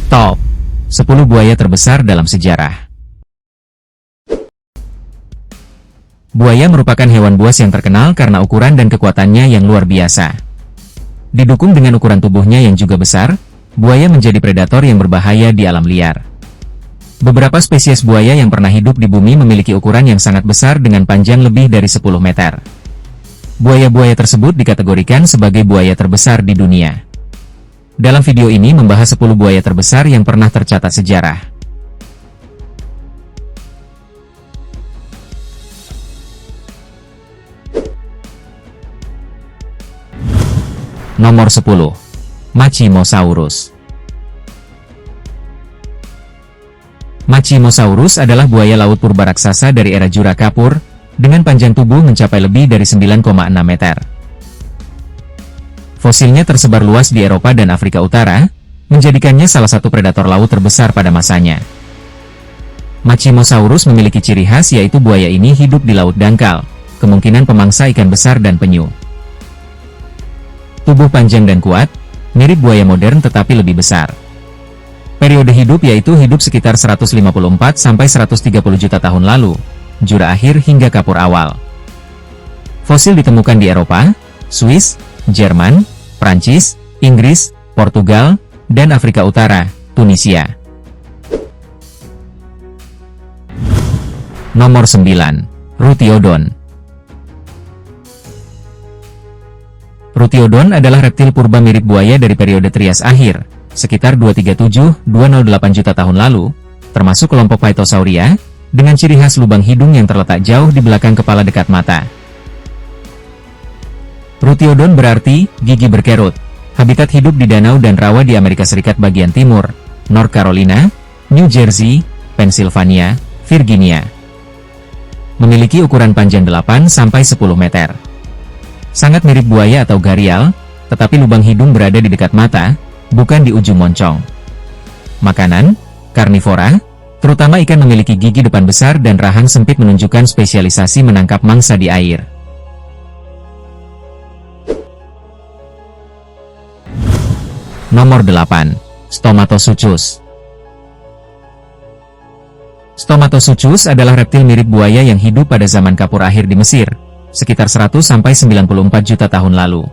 Top 10 buaya terbesar dalam sejarah. Buaya merupakan hewan buas yang terkenal karena ukuran dan kekuatannya yang luar biasa. Didukung dengan ukuran tubuhnya yang juga besar, buaya menjadi predator yang berbahaya di alam liar. Beberapa spesies buaya yang pernah hidup di bumi memiliki ukuran yang sangat besar dengan panjang lebih dari 10 meter. Buaya-buaya tersebut dikategorikan sebagai buaya terbesar di dunia. Dalam video ini membahas 10 buaya terbesar yang pernah tercatat sejarah. Nomor 10. Machimosaurus. Machimosaurus adalah buaya laut purba raksasa dari era Jura Kapur, dengan panjang tubuh mencapai lebih dari 9,6 meter. Fosilnya tersebar luas di Eropa dan Afrika Utara, menjadikannya salah satu predator laut terbesar pada masanya. Machimosaurus memiliki ciri khas yaitu buaya ini hidup di laut dangkal, kemungkinan pemangsa ikan besar dan penyu. Tubuh panjang dan kuat, mirip buaya modern tetapi lebih besar. Periode hidup yaitu hidup sekitar 154 sampai 130 juta tahun lalu, Jura akhir hingga Kapur awal. Fosil ditemukan di Eropa, Swiss, Jerman, Prancis, Inggris, Portugal, dan Afrika Utara, Tunisia. Nomor 9. Ruteodon. Ruteodon adalah reptil purba mirip buaya dari periode Trias akhir, sekitar 237-208 juta tahun lalu, termasuk kelompok Phytosauria, dengan ciri khas lubang hidung yang terletak jauh di belakang kepala dekat mata. Ruteodon berarti gigi berkerut. Habitat hidup di danau dan rawa di Amerika Serikat bagian timur, North Carolina, New Jersey, Pennsylvania, Virginia. Memiliki ukuran panjang 8 sampai 10 meter. Sangat mirip buaya atau gharial, tetapi lubang hidung berada di dekat mata, bukan di ujung moncong. Makanan, karnivora, terutama ikan memiliki gigi depan besar dan rahang sempit menunjukkan spesialisasi menangkap mangsa di air. Nomor 8. Stomatosuchus. Stomatosuchus adalah reptil mirip buaya yang hidup pada zaman Kapur akhir di Mesir, sekitar 100-94 juta tahun lalu.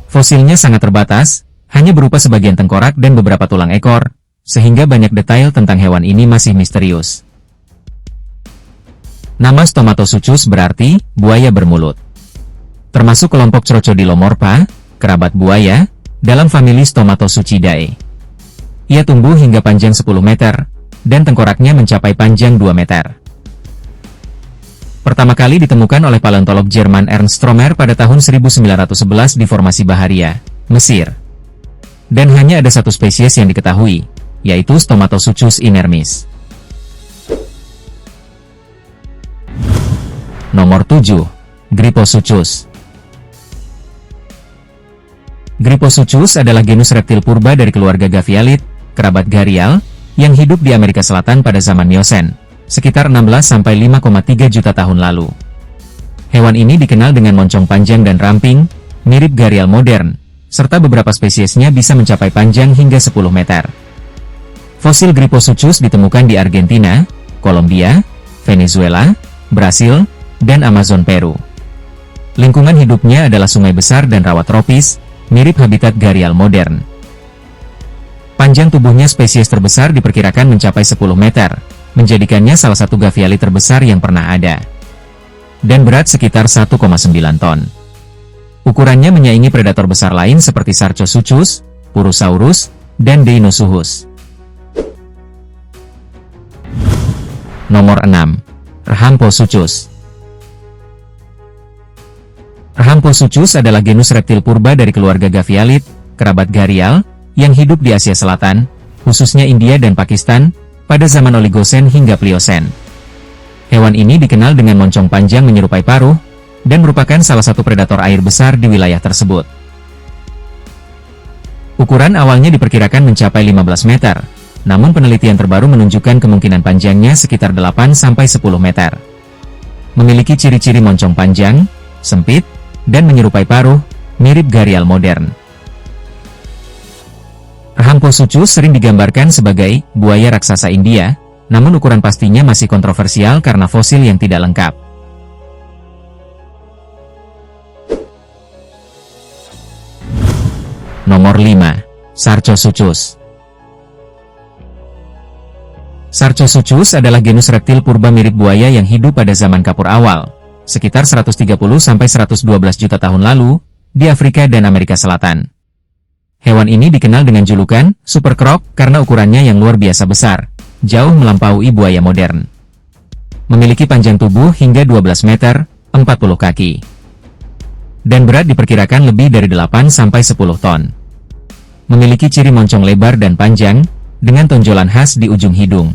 Fosilnya sangat terbatas, hanya berupa sebagian tengkorak dan beberapa tulang ekor, sehingga banyak detail tentang hewan ini masih misterius. Nama Stomatosuchus berarti buaya bermulut. Termasuk kelompok Crocodilomorpha, kerabat buaya, dalam famili Stomatosuchidae. Ia tumbuh hingga panjang 10 meter, dan tengkoraknya mencapai panjang 2 meter. Pertama kali ditemukan oleh paleontolog Jerman Ernst Stromer pada tahun 1911 di Formasi Baharia, Mesir. Dan hanya ada satu spesies yang diketahui, yaitu Stomatosuchus inermis. Nomor 7. Gryposuchus. Gryposuchus adalah genus reptil purba dari keluarga Gavialit, kerabat gharial, yang hidup di Amerika Selatan pada zaman Miosen, sekitar 16-5,3 juta tahun lalu. Hewan ini dikenal dengan moncong panjang dan ramping, mirip gharial modern, serta beberapa spesiesnya bisa mencapai panjang hingga 10 meter. Fosil Gryposuchus ditemukan di Argentina, Kolombia, Venezuela, Brasil, dan Amazon Peru. Lingkungan hidupnya adalah sungai besar dan rawa tropis, mirip habitat gharial modern. Panjang tubuhnya spesies terbesar diperkirakan mencapai 10 meter, menjadikannya salah satu gavialit terbesar yang pernah ada. Dan berat sekitar 1,9 ton. Ukurannya menyaingi predator besar lain seperti Sarcosuchus, Purosaurus, dan Deinosuchus. Nomor 6. Rhamposuchus. Rhamposuchus adalah genus reptil purba dari keluarga Gavialit, kerabat gharial, yang hidup di Asia Selatan, khususnya India dan Pakistan, pada zaman Oligosen hingga Pliosen. Hewan ini dikenal dengan moncong panjang menyerupai paruh, dan merupakan salah satu predator air besar di wilayah tersebut. Ukuran awalnya diperkirakan mencapai 15 meter, namun penelitian terbaru menunjukkan kemungkinan panjangnya sekitar 8-10 meter. Memiliki ciri-ciri moncong panjang, sempit, dan menyerupai paruh, mirip gharial modern. Rahamposuchus sering digambarkan sebagai buaya raksasa India, namun ukuran pastinya masih kontroversial karena fosil yang tidak lengkap. Nomor 5. Sarcosuchus. Sarcosuchus adalah genus reptil purba mirip buaya yang hidup pada zaman Kapur awal, sekitar 130-112 juta tahun lalu, di Afrika dan Amerika Selatan. Hewan ini dikenal dengan julukan Super Croc karena ukurannya yang luar biasa besar, jauh melampaui buaya modern. Memiliki panjang tubuh hingga 12 meter, 40 kaki. Dan berat diperkirakan lebih dari 8-10 ton. Memiliki ciri moncong lebar dan panjang, dengan tonjolan khas di ujung hidung.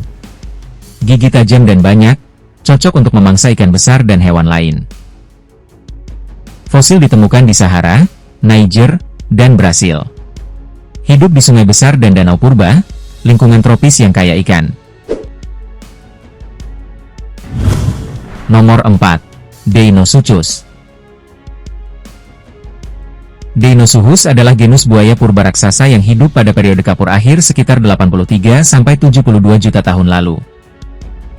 Gigi tajam dan banyak, cocok untuk memangsa ikan besar dan hewan lain. Fosil ditemukan di Sahara, Niger, dan Brasil. Hidup di sungai besar dan danau purba, lingkungan tropis yang kaya ikan. Nomor 4. Deinosuchus. Deinosuchus adalah genus buaya purba raksasa yang hidup pada periode Kapur akhir sekitar 83-72 juta tahun lalu.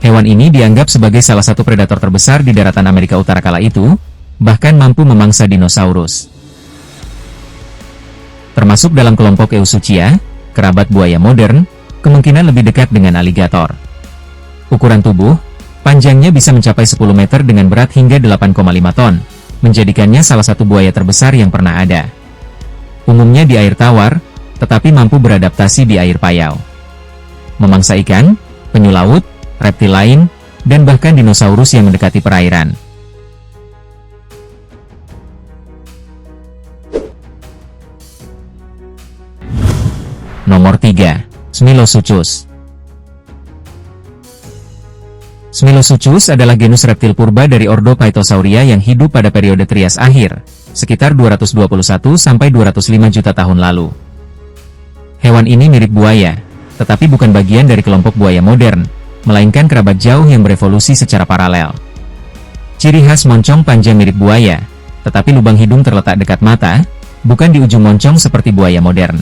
Hewan ini dianggap sebagai salah satu predator terbesar di daratan Amerika Utara kala itu, bahkan mampu memangsa dinosaurus. Termasuk dalam kelompok Eusuchia, kerabat buaya modern, kemungkinan lebih dekat dengan aligator. Ukuran tubuh, panjangnya bisa mencapai 10 meter dengan berat hingga 8,5 ton, menjadikannya salah satu buaya terbesar yang pernah ada. Umumnya di air tawar, tetapi mampu beradaptasi di air payau. Memangsa ikan, penyu laut, reptil lain, dan bahkan dinosaurus yang mendekati perairan. Nomor 3. Smilossuchus. Smilossuchus adalah genus reptil purba dari ordo Phytosauria yang hidup pada periode Trias akhir, sekitar 221-205 juta tahun lalu. Hewan ini mirip buaya, tetapi bukan bagian dari kelompok buaya modern, melainkan kerabat jauh yang berevolusi secara paralel. Ciri khas moncong panjang mirip buaya, tetapi lubang hidung terletak dekat mata, bukan di ujung moncong seperti buaya modern.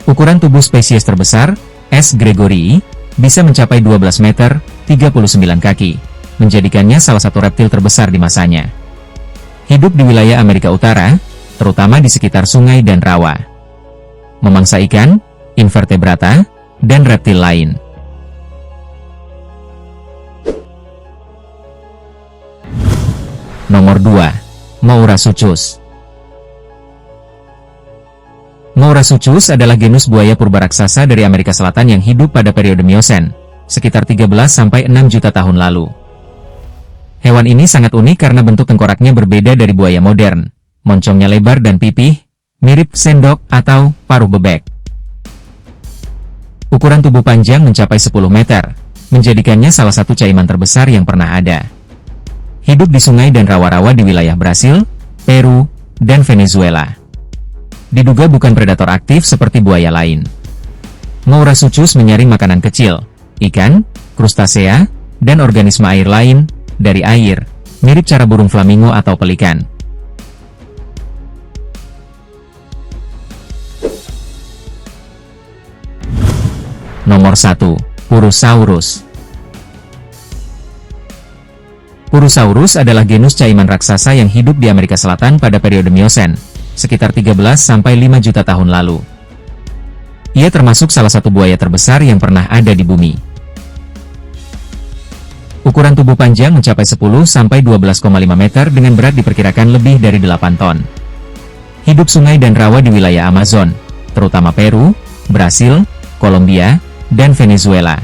Ukuran tubuh spesies terbesar, S. gregorii, bisa mencapai 12 meter, 39 kaki, menjadikannya salah satu reptil terbesar di masanya. Hidup di wilayah Amerika Utara, terutama di sekitar sungai dan rawa. Memangsa ikan, invertebrata, dan reptil lain. Nomor 2. Mourasuchus. Mourasuchus adalah genus buaya purba raksasa dari Amerika Selatan yang hidup pada periode Miosen, sekitar 13-6 juta tahun lalu. Hewan ini sangat unik karena bentuk tengkoraknya berbeda dari buaya modern. Moncongnya lebar dan pipih, mirip sendok atau paruh bebek. Ukuran tubuh panjang mencapai 10 meter, menjadikannya salah satu caiman terbesar yang pernah ada. Hidup di sungai dan rawa-rawa di wilayah Brasil, Peru, dan Venezuela. Diduga bukan predator aktif seperti buaya lain. Mourasuchus menyaring makanan kecil, ikan, krustasea, dan organisme air lain, dari air, mirip cara burung flamingo atau pelikan. Nomor 1. Purusaurus. Purusaurus adalah genus caiman raksasa yang hidup di Amerika Selatan pada periode Miosen, sekitar 13-5 juta tahun lalu. Ia termasuk salah satu buaya terbesar yang pernah ada di bumi. Ukuran tubuh panjang mencapai 10-12,5 meter dengan berat diperkirakan lebih dari 8 ton. Hidup sungai dan rawa di wilayah Amazon, terutama Peru, Brasil, Kolombia, dan Venezuela.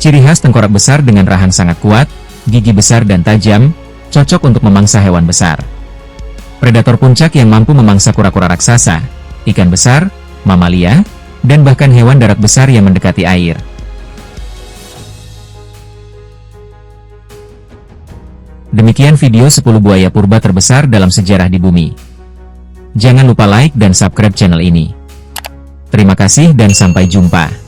Ciri khas tengkorak besar dengan rahang sangat kuat, gigi besar dan tajam, cocok untuk memangsa hewan besar. Predator puncak yang mampu memangsa kura-kura raksasa, ikan besar, mamalia, dan bahkan hewan darat besar yang mendekati air. Demikian video 10 buaya purba terbesar dalam sejarah di bumi. Jangan lupa like dan subscribe channel ini. Terima kasih dan sampai jumpa.